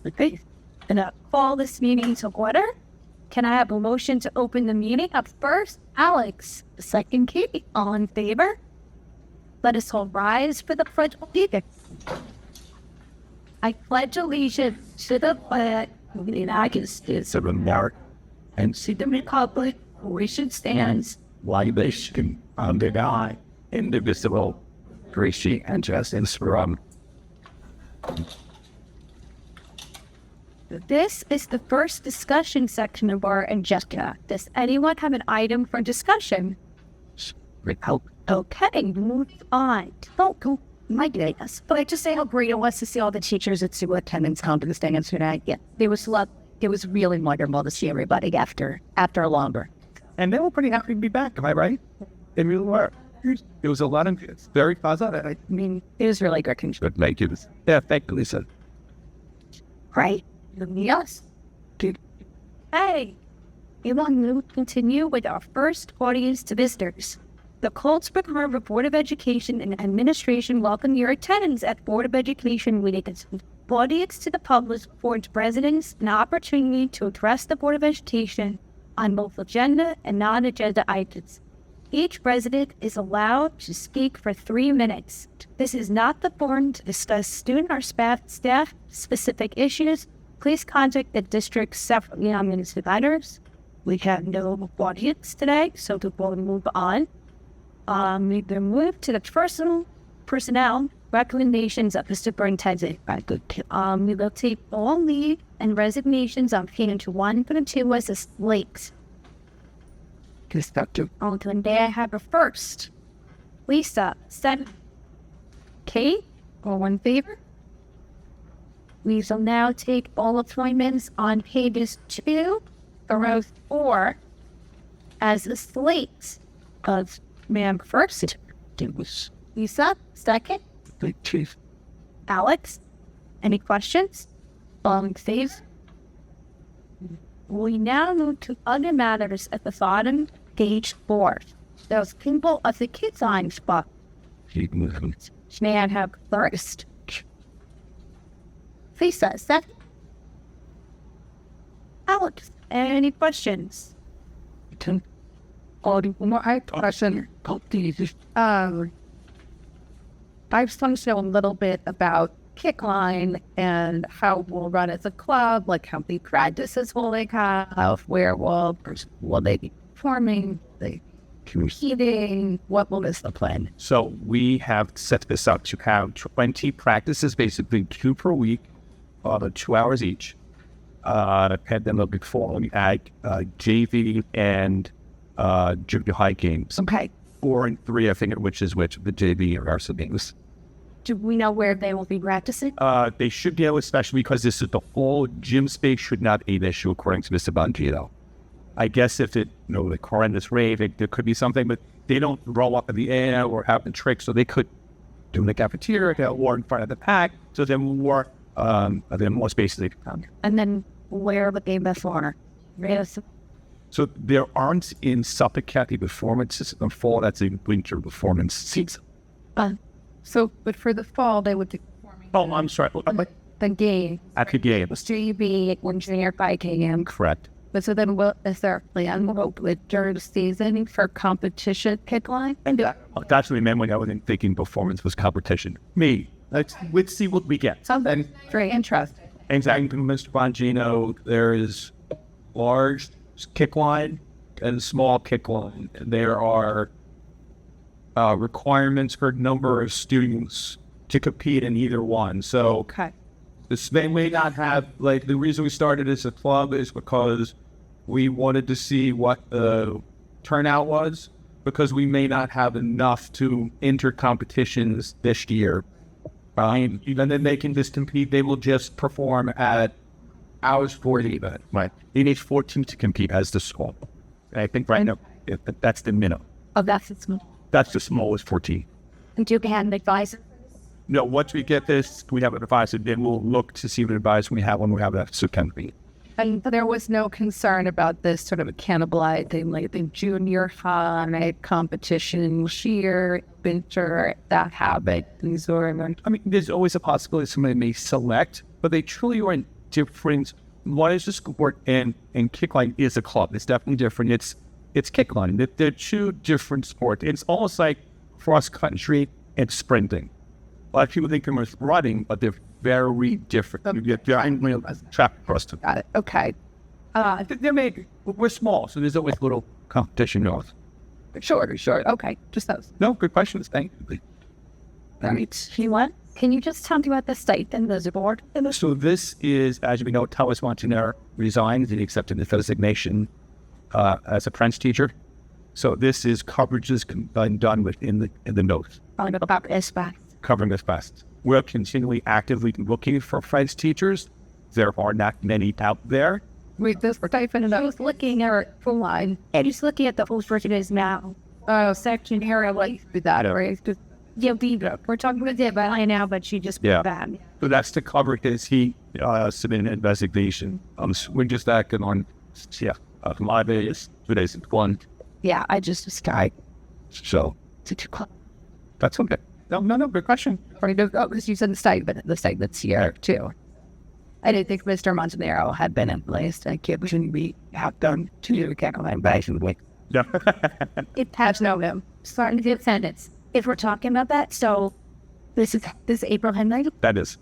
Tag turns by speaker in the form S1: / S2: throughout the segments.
S1: Okay. And I call this meeting to order. Can I have a motion to open the meeting? Up first, Alex. Second, Katie. All in favor? Let us all rise for the pledge of allegiance. I pledge allegiance to the flag of the United States of America and to the republic for which it stands, one nation under God, indivisible, free and justice for all. This is the first discussion section of our agenda. Does anyone have an item for discussion? Okay, move on. Oh, my goodness. But I just say how great it was to see all the teachers at superintendent's conference tonight. Yeah, it was really wonderful to see everybody after longer.
S2: And they were pretty happy to be back, am I right? They really were. It was a lot of, it's very positive.
S1: I mean, it was really good.
S2: Good, thank you. Yeah, thank you, Lisa.
S1: Right. Yes. Hey, we want to continue with our first audience to visitors. The Cold Spring Harbor Board of Education and Administration welcome your attendance at Board of Education meetings. Audience to the public affords residents an opportunity to address the Board of Education on both agenda and non-agenda items. Each resident is allowed to speak for 3 minutes. This is not the forum to discuss student or staff-specific issues. Please contact the district's separately nominated providers. We have no audience today, so we'll move on. We will move to the personnel recommendations of the superintendent. We will take all leave and resignations on page 1 and 2 as a slate. May I have a first? Lisa, second. Kate, all in favor? We shall now take all appointments on pages 2 through 4 as a slate of ma'am first. Lisa, second.
S2: Chief.
S1: Alex, any questions? All in favor? We now move to other matters at the bottom, page 4. Those people of the kids line spot. May I have first? Lisa, second. Alex, any questions?
S3: I have a question. I just want to know a little bit about Kickline and how we'll run as a club, like how many practices will they have, where will they be performing, the competing, what will this the plan?
S2: So we have set this up to have 20 practices, basically 2 per week, 2 hours each. And then they'll be following at JV and junior high games.
S1: Okay.
S2: 4 and 3, I think, which is which, the JV or varsity games.
S1: Do we know where they will be practicing?
S2: They should be able, especially because this is the whole gym space should not be an issue according to Mr. Bongino. I guess if it, the horrendous rave, there could be something, but they don't roll up in the air or have the tricks, so they could do in the cafeteria or in front of the pack, so then more spaces they can come.
S1: And then where would they before?
S2: So there aren't in Suffolk County performances in the fall. That's a winter performance season.
S3: But for the fall, they would be performing.
S2: Oh, I'm sorry.
S3: The game.
S2: At the game.
S3: JV, junior high game.
S2: Correct.
S3: But so then is there a plan during the season for competition Kickline?
S2: That's what I meant when I was thinking performance was competition. Let's see what we get.
S3: Something very interesting.
S2: Exactly, Mr. Bongino. There is large kickline and small kickline. There are requirements for a number of students to compete in either one. So they may not have, the reason we started as a club is because we wanted to see what the turnout was, because we may not have enough to enter competitions this year. And then they can just compete. They will just perform at hours 40 event. Right. They need 14 to compete as the small. I think right now that's the minimum.
S1: Oh, that's the small.
S2: That's the smallest 14.
S1: And do you have an advisor?
S2: No, once we get this, we have an advisor. Then we'll look to see what advisor we have when we have that September.
S3: And there was no concern about this sort of cannibalizing, like the junior high competition, sheer winter, that habit.
S2: I mean, there's always a possibility somebody may select, but they truly aren't different. One is a sport, and kickline is a club. It's definitely different. It's kickline. They're two different sports. It's almost like cross country and sprinting. A lot of people think they're running, but they're very different. You get giant track across them.
S3: Got it. Okay.
S2: We're small, so there's always little competition north.
S3: Sure. Okay. Just those.
S2: No, good questions. Thank you.
S3: Right.
S1: Can you just tell me about the site and the board?
S2: So this is, as we know, Thomas Montanero resigned and accepted the designation as a French teacher. So this is coverages done within the notes.
S1: About this back.
S2: Covering this best. We're continually actively looking for French teachers. There are not many out there.
S3: Wait, this we're typing it
S1: I
S3: out.
S1: was looking at full line. And just looking at the whole version is now. Section here, like
S3: With that, right? Just,
S1: yeah, we're talking with it by now, but she just
S2: Yeah.
S1: bad.
S2: So that's to cover his he submitted an investigation. We're just acting on my days, 2 days and one.
S1: Yeah, I just sky.
S2: So
S1: To 2 o'clock.
S2: that's okay. No, good question.
S3: right. Oh, because you said the site that's here too. I didn't think Mr. Montanero had been in place. I can't shouldn't be have done to do Caroline Bison.
S2: Yeah.
S1: It has no him. Starting to get sentence. If we're talking about that, so this is April Henry.
S2: That is.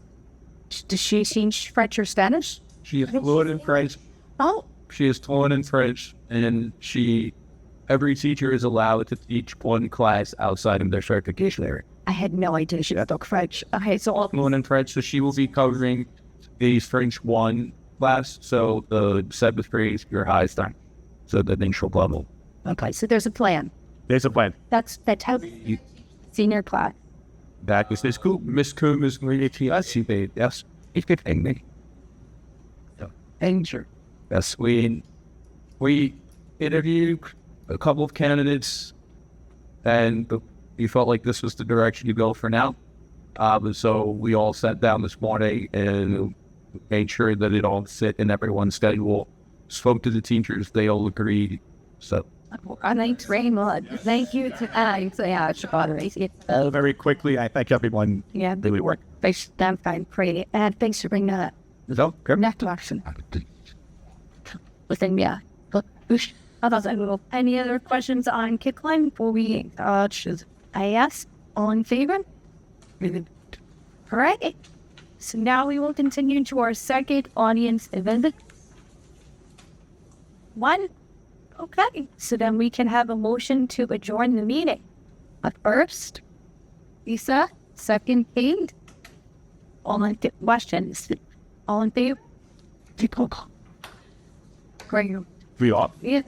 S1: Does she change French or Spanish?
S2: She is fluent in French.
S1: Oh,
S2: She is fluent in French, and every teacher is allowed to teach one class outside of their certification area.
S1: I had no idea she spoke French. Okay, so all
S2: Fluent in French, so she will be covering the French 1 class, so the 7th grade, your highest time, so the initial level.
S1: okay, so there's a plan.
S2: There's a plan.
S1: That's how senior class.
S2: That was Miss Coop. Miss Coop is going to teach us. Yes, it's good thing. Me. Sure. Yes, we interviewed a couple of candidates, and we felt like this was the direction to go for now. So we all sat down this morning and made sure that it all fit in everyone's schedule. Spoke to the teachers; they all agreed. So
S1: Thanks very much. Thank you to
S2: very quickly, I thank everyone.
S1: Yeah.
S2: That we work.
S1: Thanks, I'm fine, great. And thanks for bringing that
S2: So, good.
S1: next action. Within, yeah. Any other questions on Kickline before we I ask? All in favor? All right. So now we will continue to our second audience event. 1. Okay. So then we can have a motion to adjourn the meeting. First, Lisa. Second, Kate. All in questions? All in favor? Great.
S2: We all.
S1: Yeah.